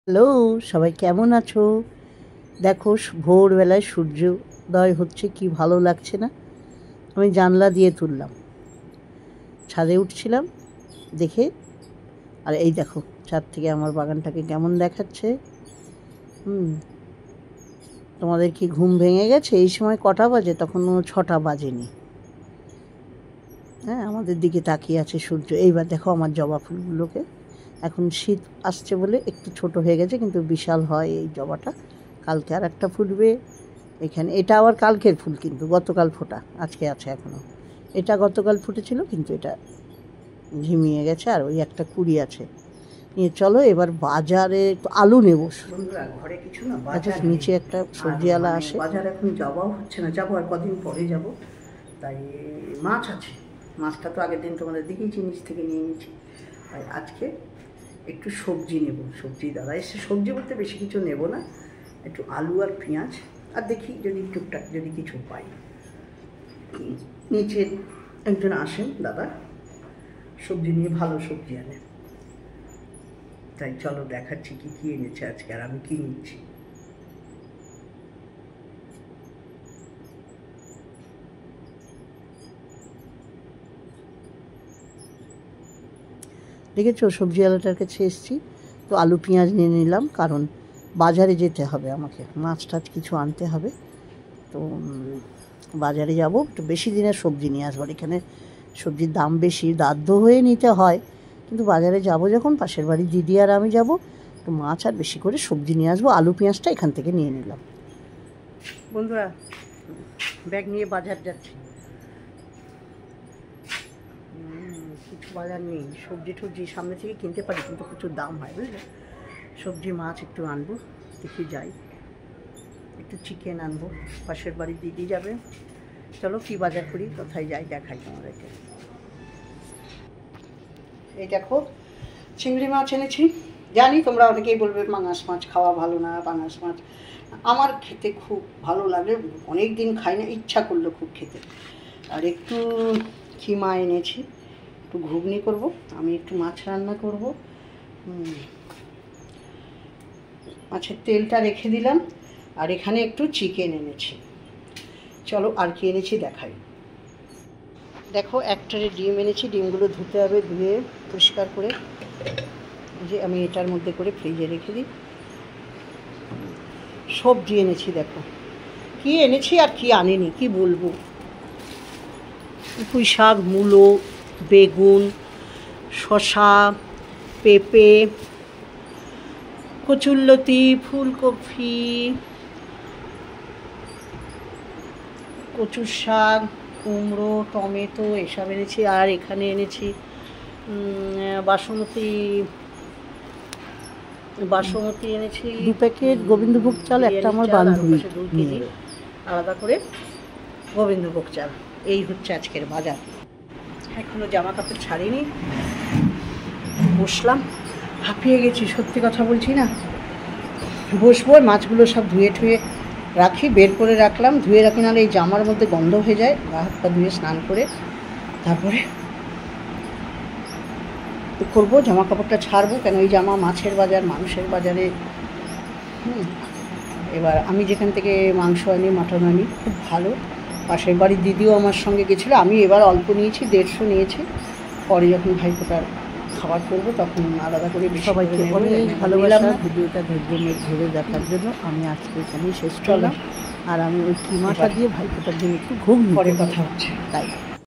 Hello, সবাই কেমন আছো? দেখো ভোরবেলায় সূর্যোদয় হচ্ছে, কি ভালো লাগছে না? আমি জানলা দিয়ে তুললাম, ছাদে উঠছিলাম দেখে, আর এই দেখো ছাদ থেকে আমার বাগানটাকে কেমন দেখাচ্ছে। তোমাদের কি ঘুম ভেঙে গেছে? এই সময় কটা বাজে? তখনও 6টা বাজেনি। হ্যাঁ, আমাদের দিকে তাকিয়ে আছে সূর্য। এইবার দেখো আমার জবা ফুলগুলোকে, এখন শীত আসছে বলে একটু ছোট হয়ে গেছে, কিন্তু বিশাল হয় এই জবাটা। কালকে আর একটা ফুটবে এখানে। এটা আবার কালকের ফুল, কিন্তু গতকাল ফোটা, আজকে আছে এখনও। এটা গতকাল ফুটেছিল, কিন্তু এটা ঝিমিয়ে গেছে। আর ওই একটা কুড়ি আছে। নিয়ে চলো এবার বাজারে একটু আলু নেবো। বন্ধুরা, ঘরে কিছু না, বাজার নিচে একটা সবজিওয়ালা আসে। বাজার এখন যাওয়াও হচ্ছে না, যাবো আর কদিন পরে যাব। তাই মাছ আছে, মাছটা তো আগের দিন তোমাদের দিকেই নিচ থেকে নিয়ে নিয়েছি। তাই আজকে একটু সবজি নেব। সবজি দাদা এসে, সবজি বলতে বেশি কিছু নেব না, একটু আলু আর পেঁয়াজ, আর দেখি যদি টুকটাক যদি কিছু পাই। নিচে একজন আসেন দাদা, সবজি নিয়ে ভালো সবজি আনে। তাই চলো দেখাচ্ছি কি কি এনেছে আজকে আর আমি কি নিচ্ছি। দেখেছো, সবজিওয়ালাটার কাছে এসেছি, তো আলু পেঁয়াজ নিয়ে নিলাম, কারণ বাজারে যেতে হবে আমাকে, মাছ টাছ কিছু আনতে হবে। তো বাজারে যাব, একটু বেশি দিনের সবজি নিয়ে আসবার। এখানে সবজির দাম বেশি, বাধ্য হয়ে নিতে হয়, কিন্তু বাজারে যাব যখন, পাশের বাড়ি দিদি আর আমি যাব, একটু মাছ আর বেশি করে সবজি নিয়ে আসবো। আলু পেঁয়াজটা এখান থেকে নিয়ে নিলাম। বন্ধুরা, ব্যাগ নিয়ে বাজার যাচ্ছি। কিছু বাজার নেই, সবজি টবজি সামনে থেকে কিনতে পারি, কিন্তু প্রচুর দাম হয়, বুঝলে। সবজি মাছ একটু আনবো, দেখি যাই, একটু চিকেন আনবো, পাশের বাড়ি দিদি যাবে। চলো কি বাজার করি, কোথায় যাই দেখাই তোমাদেরকে। এই দেখো চিংড়ি মাছ এনেছি। জানি তোমরা অনেকেই বলবে পাঙাশ মাছ খাওয়া ভালো না, পাঙাশ মাছ আমার খেতে খুব ভালো লাগে, অনেক দিন খাই না, ইচ্ছা করলো খুব খেতে। আর একটু কিমা এনেছি, একটু ঘুগনি করব, আমি একটু মাছ রান্না করব। মাছের তেলটা রেখে দিলাম, আর এখানে একটু চিকেন এনেছি। চলো আর কি এনেছি দেখাই। দেখো একটা ডিম এনেছি, ডিমগুলো ধুতে হবে, ধুয়ে পরিষ্কার করে যে আমি এটার মধ্যে করে ফ্রিজে রেখে দিই। সবজি এনেছি, দেখো কি এনেছি আর কি আনিনি কি বলবো। পুঁই শাক, মূলো, বেগুন, শসা, পেঁপে, কচুরলতি, ফুলকপি, কচুর শাক, কুমড়ো, টমেটো এসব এনেছি। আর এখানে এনেছি বাসমতি এনেছি 2 প্যাকেট গোবিন্দভোগ চাল, একটা আমার বান্ধবী 2 কেজি আলাদা করে গোবিন্দভোগ চাল। এই হচ্ছে আজকের বাজার। এখনও জামা কাপড় ছাড়িনি, বসলাম, হাঁপিয়ে গেছি, সত্যি কথা বলছি না। বসবো, মাছগুলো সব ধুয়ে ঠুয়ে রাখি, বের করে রাখলাম, ধুয়ে রাখি, নাহলে এই জামার মধ্যে গন্ধ হয়ে যায়। গা হাত পা ধুয়ে স্নান করে তারপরে করবো, জামা কাপড়টা ছাড়বো, কেন এই জামা মাছের বাজার, মানুষের বাজারে। এবার আমি যেখান থেকে মাংস আনি, মাটন আনি, খুব ভালো। পাশের বাড়ির দিদিও আমার সঙ্গে গেছিলো, আমি এবার অল্প নিয়েছি, 150 নিয়েছি। পরে যখন ভাইফোঁটার খাবার করবো তখন আলাদা করে। সবাইকে অনেক ভালোবাসা, ভিডিওটা ধরে দেখার জন্য। আমি আজকে এখানেই শেষ করলাম। আর আমি ওই কিমাটা দিয়ে ভাইফোঁটার জন্য একটু ঘুম, পরে কথা হচ্ছে তাই।